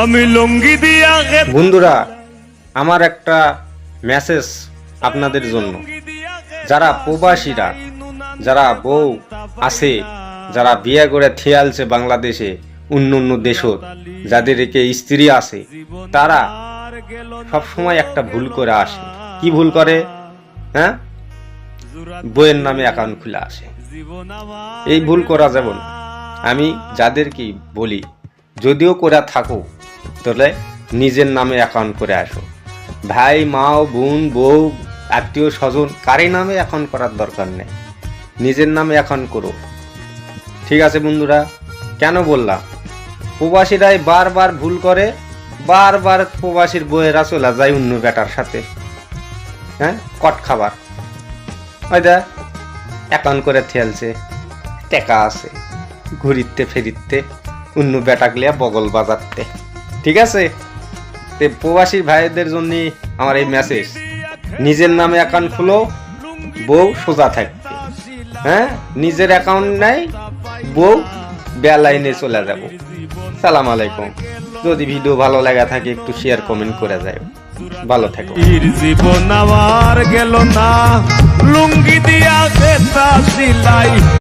আমি লুঙ্গি দিয়া। বন্ধুরা, আমার একটা মেসেজ আপনাদের জন্য। যারা প্রবাসীরা, যারা বউ আছে, যারা বিয়ে করে থিয়ালছে বাংলাদেশে, অন্য দেশত, যাদের একে স্ত্রী আছে, তারা সবসময় একটা ভুল করে আসে। কি ভুল করে? হ্যাঁ, বইয়ের নামে অ্যাকাউন্ট খুলে আসে। এই ভুল করা যাবে না। আমি যাদেরকে বলি, যদিও করে থাকো, তাহলে নিজের নামে অ্যাকাউন্ট করে আসো। ভাই, মা, বোন, বউ, আত্মীয় স্বজন কারই নামে অ্যাকাউন্ট করার দরকার নেই, নিজের নামে অ্যাকাউন্ট করো। ঠিক আছে বন্ধুরা? কেন বললাম? প্রবাসীরাই বারবার ভুল করে, বারবার প্রবাসীর বইয়েরা চলে যায় অন্য বেটার সাথে। হ্যাঁ, কট খাবার ওইটা অ্যাকাউন্ট করে থেলছে, টাকা আছে, ঘুরিতে ফেরিতে অন্য বেটাকলে বগল বাজাতে। ঠিক আছে? প্রবাসী ভাইদের জন্য আমার এই মেসেজ, নিজের নামে অ্যাকাউন্ট খুলো, বউ সোজা থাকবে। হ্যাঁ, নিজের অ্যাকাউন্ট নাই, বউ বেলাইনে চলে যাব। সালাম আলাইকুম। যদি ভিডিও ভালো লাগা থাকে একটু শেয়ার কমেন্ট করে যায়। ভালো থাকো। জীবন আমার গেল না, লুঙ্গি দিয়া সেটা সিলাই।